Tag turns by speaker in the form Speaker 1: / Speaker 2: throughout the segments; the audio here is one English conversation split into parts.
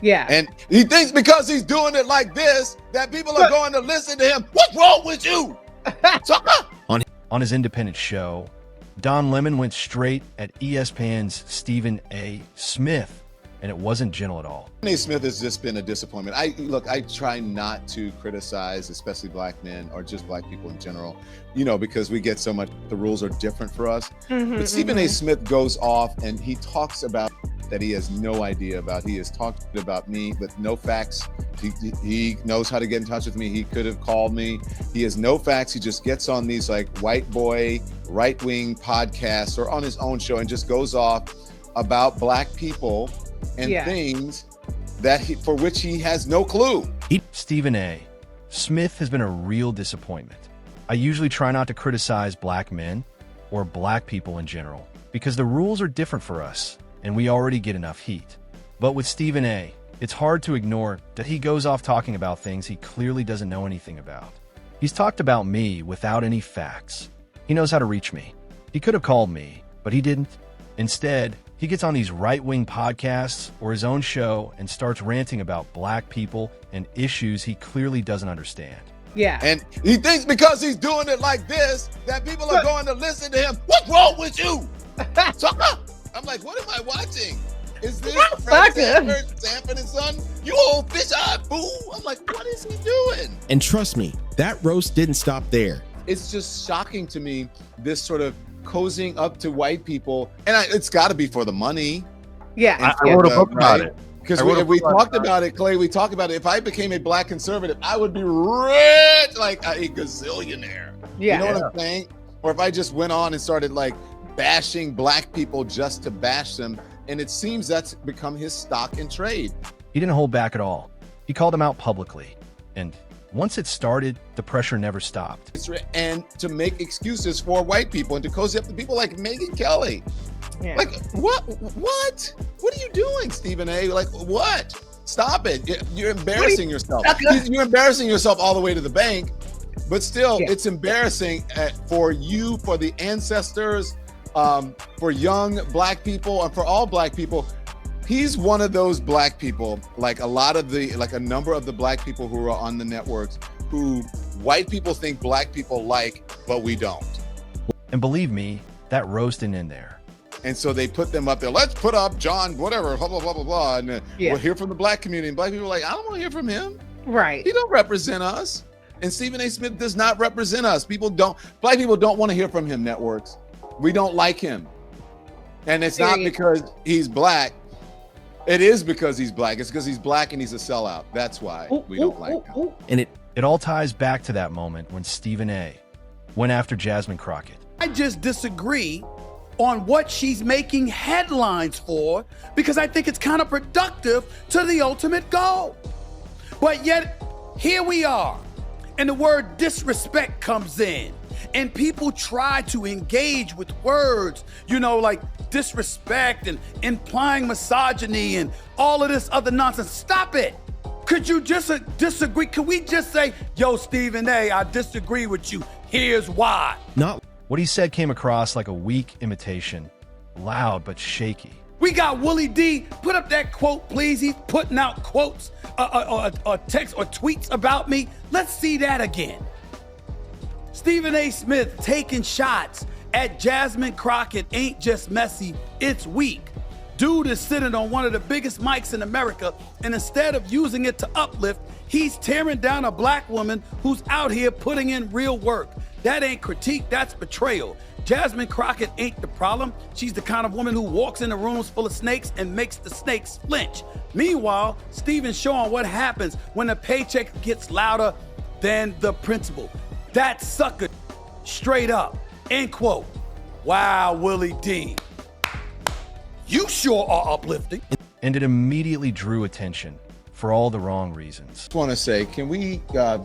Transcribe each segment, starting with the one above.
Speaker 1: Yeah.
Speaker 2: And he thinks because he's doing it like this, that people are going to listen to him. What's wrong with you?
Speaker 3: On his independent show, Don Lemon went straight at ESPN's Stephen A. Smith, and it wasn't gentle at all.
Speaker 2: Stephen A. Smith has just been a disappointment. I try not to criticize, especially black men or just black people in general, because we get so much, the rules are different for us. But Stephen A. Smith goes off and he talks about that he has no idea about. He has talked about me with no facts. He knows how to get in touch with me. He could have called me. He has no facts. He just gets on these like white boy, right-wing podcasts or on his own show and just goes off about black people and things that for which he has no clue.
Speaker 3: Stephen A. Smith has been a real disappointment. I usually try not to criticize black men or black people in general because the rules are different for us and we already get enough heat. But with Stephen A., it's hard to ignore that he goes off talking about things he clearly doesn't know anything about. He's talked about me without any facts. He knows how to reach me. He could have called me, but he didn't. Instead, he gets on these right-wing podcasts or his own show and starts ranting about black people and issues he clearly doesn't understand.
Speaker 1: Yeah.
Speaker 2: And he thinks because he's doing it like this, that people are going to listen to him. What's wrong with you? I'm like, what am I watching? Is this Sanford and Son? You old fish-eyed fool. I'm like, what is he doing?
Speaker 4: And trust me, that roast didn't stop there.
Speaker 2: It's just shocking to me, this sort of cozying up to white people. And it's got to be for the money.
Speaker 1: Yeah.
Speaker 5: I wrote a book about it.
Speaker 2: Because we talked about it, Clay, we talked about it. If I became a black conservative, I would be rich, like a gazillionaire.
Speaker 1: Yeah.
Speaker 2: You know what I'm saying? Or if I just went on and started like bashing black people just to bash them. And it seems that's become his stock in trade.
Speaker 3: He didn't hold back at all. He called him out publicly. And once it started, the pressure never stopped.
Speaker 2: And to make excuses for white people and to cozy up to people like Megyn Kelly.
Speaker 1: Yeah.
Speaker 2: Like, what? What are you doing, Stephen A? Like, what? Stop it. You're embarrassing yourself. You're embarrassing yourself all the way to the bank. But still, it's embarrassing for you, for the ancestors, for young black people, and for all black people. He's one of those black people, like a number of the black people who are on the networks, who white people think black people like, but we don't.
Speaker 3: And believe me, that roast didn't end there.
Speaker 2: And so they put them up there. Let's put up John, whatever, blah, blah, blah, blah, blah. And we'll hear from the black community. And black people are like, I don't want to hear from him.
Speaker 1: Right.
Speaker 2: He don't represent us. And Stephen A. Smith does not represent us. Black people don't want to hear from him, networks. We don't like him. And it's not because he's black. It is because he's black. It's because he's black and he's a sellout. That's why we don't like him.
Speaker 3: And it all ties back to that moment when Stephen A. went after Jasmine Crockett.
Speaker 6: I just disagree on what she's making headlines for because I think it's counterproductive to the ultimate goal. But yet, here we are, and the word disrespect comes in. And people try to engage with words, like disrespect and implying misogyny and all of this other nonsense. Stop it. Could you just disagree? Could we just say, yo, Stephen A., I disagree with you. Here's why.
Speaker 3: What he said came across like a weak imitation, loud but shaky.
Speaker 6: We got Willie D. Put up that quote, please. He's putting out quotes or text or tweets about me. Let's see that again. Stephen A. Smith taking shots at Jasmine Crockett ain't just messy, it's weak. Dude is sitting on one of the biggest mics in America, and instead of using it to uplift, he's tearing down a black woman who's out here putting in real work. That ain't critique, that's betrayal. Jasmine Crockett ain't the problem. She's the kind of woman who walks into rooms full of snakes and makes the snakes flinch. Meanwhile, Stephen's showing what happens when the paycheck gets louder than the principal. That sucker, straight up, end quote. Wow, Willie D. You sure are uplifting.
Speaker 3: And it immediately drew attention for all the wrong reasons.
Speaker 2: Just want to say, can we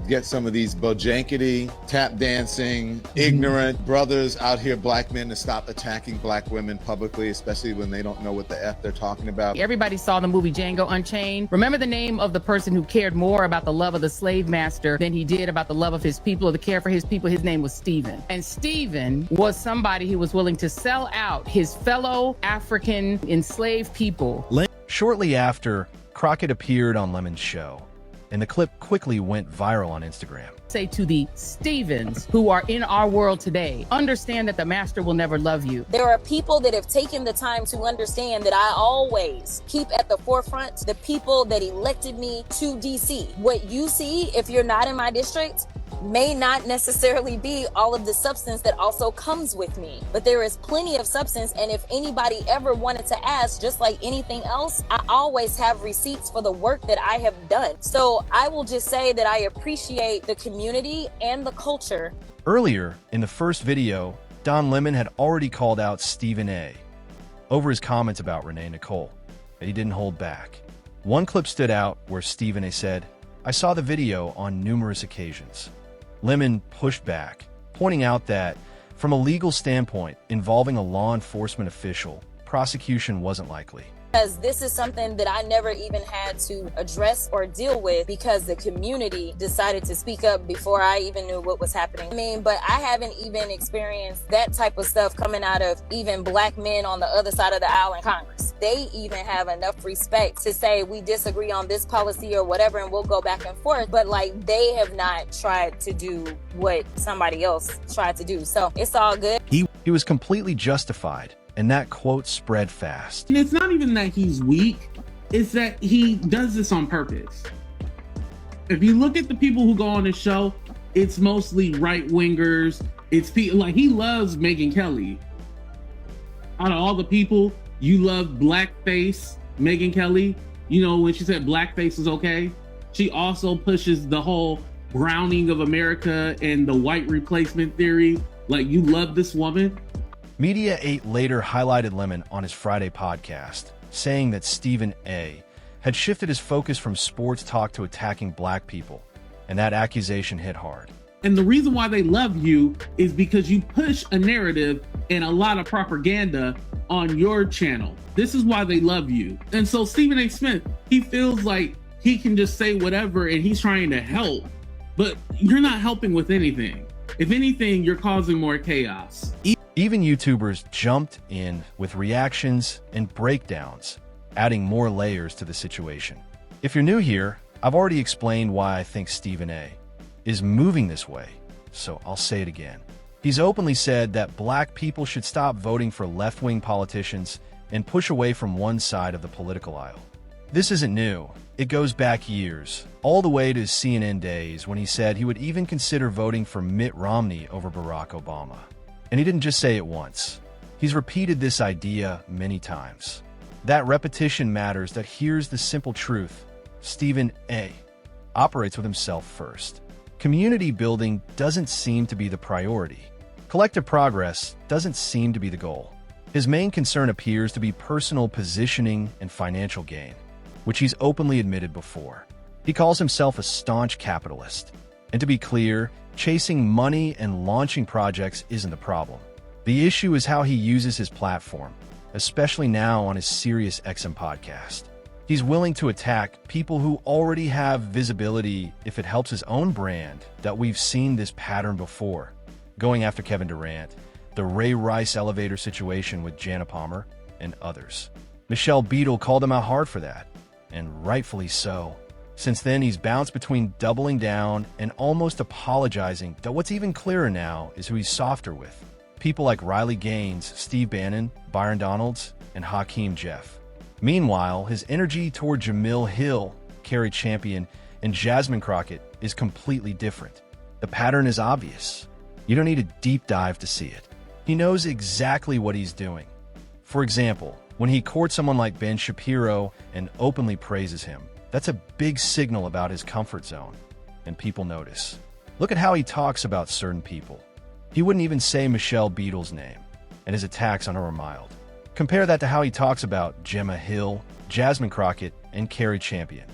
Speaker 2: get some of these bojankety, tap dancing, ignorant brothers out here, black men, to stop attacking black women publicly, especially when they don't know what the F they're talking about?
Speaker 7: Everybody saw the movie Django Unchained. Remember the name of the person who cared more about the love of the slave master than he did about the love of his people or the care for his people? His name was Stephen. And Stephen was somebody who was willing to sell out his fellow African enslaved people.
Speaker 3: Shortly after Crockett appeared on Lemon's show, and the clip quickly went viral on Instagram.
Speaker 7: Say to the Stevens who are in our world today, understand that the master will never love you.
Speaker 1: There are people that have taken the time to understand that I always keep at the forefront the people that elected me to DC. What you see, if you're not in my district, may not necessarily be all of the substance that also comes with me, but there is plenty of substance. And if anybody ever wanted to ask, just like anything else, I always have receipts for the work that I have done. So I will just say that I appreciate the community and the culture.
Speaker 3: Earlier, in the first video, Don Lemon had already called out Stephen A. over his comments about Renee Nicole, and he didn't hold back. One clip stood out where Stephen A. said, "I saw the video on numerous occasions." Lemon pushed back, pointing out that, from a legal standpoint involving a law enforcement official, prosecution wasn't likely.
Speaker 1: Because this is something that I never even had to address or deal with because the community decided to speak up before I even knew what was happening. I mean, but I haven't even experienced that type of stuff coming out of even black men on the other side of the aisle in Congress. They even have enough respect to say we disagree on this policy or whatever and we'll go back and forth. But like they have not tried to do what somebody else tried to do. So it's all good.
Speaker 3: He was completely justified, and that quote spread fast.
Speaker 5: And it's not even that he's weak, it's that he does this on purpose. If you look at the people who go on his show, it's mostly right-wingers. It's people like he loves Megyn Kelly. Out of all the people, you love blackface Megyn Kelly. You know, when she said blackface is okay, she also pushes the whole browning of America and the white replacement theory. Like, you love this woman.
Speaker 3: Media 8 later highlighted Lemon on his Friday podcast, saying that Stephen A. had shifted his focus from sports talk to attacking black people, and that accusation hit hard.
Speaker 5: And the reason why they love you is because you push a narrative and a lot of propaganda on your channel. This is why they love you. And so Stephen A. Smith, he feels like he can just say whatever and he's trying to help, but you're not helping with anything. If anything, you're causing more chaos.
Speaker 3: Even YouTubers jumped in with reactions and breakdowns, adding more layers to the situation. If you're new here, I've already explained why I think Stephen A. is moving this way, so I'll say it again. He's openly said that black people should stop voting for left-wing politicians and push away from one side of the political aisle. This isn't new. It goes back years, all the way to his CNN days when he said he would even consider voting for Mitt Romney over Barack Obama. And he didn't just say it once. He's repeated this idea many times. That repetition matters. That here's the simple truth. Stephen A. operates with himself first. Community building doesn't seem to be the priority. Collective progress doesn't seem to be the goal. His main concern appears to be personal positioning and financial gain, which he's openly admitted before. He calls himself a staunch capitalist. And to be clear, chasing money and launching projects isn't the problem. The issue is how he uses his platform, especially now on his Sirius XM podcast. He's willing to attack people who already have visibility if it helps his own brand. That we've seen this pattern before, going after Kevin Durant, the Ray Rice elevator situation with Jana Palmer, and others. Michelle Beadle called him out hard for that, and rightfully so. Since then, he's bounced between doubling down and almost apologizing, though what's even clearer now is who he's softer with. People like Riley Gaines, Steve Bannon, Byron Donalds, and Hakeem Jeff. Meanwhile, his energy toward Jamil Hill, Carrie Champion, and Jasmine Crockett is completely different. The pattern is obvious. You don't need a deep dive to see it. He knows exactly what he's doing. For example, when he courts someone like Ben Shapiro and openly praises him, that's a big signal about his comfort zone, and people notice. Look at how he talks about certain people. He wouldn't even say Michelle Beadle's name, and his attacks on her are mild. Compare that to how he talks about Gemma Hill, Jasmine Crockett, and Carrie Champion.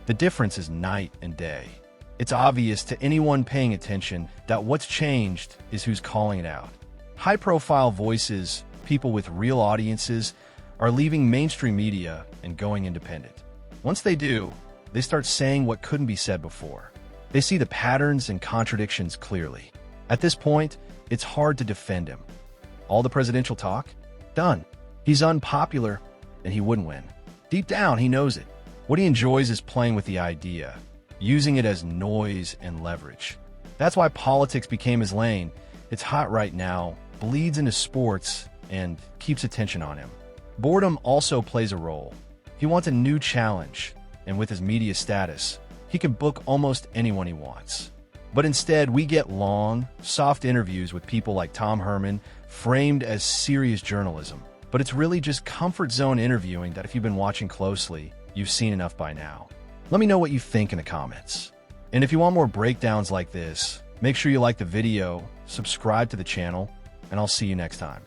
Speaker 3: The difference is night and day. It's obvious to anyone paying attention that what's changed is who's calling it out. High-profile voices, people with real audiences, are leaving mainstream media and going independent. Once they do, they start saying what couldn't be said before. They see the patterns and contradictions clearly. At this point, it's hard to defend him. All the presidential talk? Done. He's unpopular, and he wouldn't win. Deep down, he knows it. What he enjoys is playing with the idea, using it as noise and leverage. That's why politics became his lane. It's hot right now, bleeds into sports, and keeps attention on him. Boredom also plays a role. He wants a new challenge, and with his media status, he can book almost anyone he wants. But instead, we get long, soft interviews with people like Tom Herman, framed as serious journalism. But it's really just comfort zone interviewing that if you've been watching closely, you've seen enough by now. Let me know what you think in the comments. And if you want more breakdowns like this, make sure you like the video, subscribe to the channel, and I'll see you next time.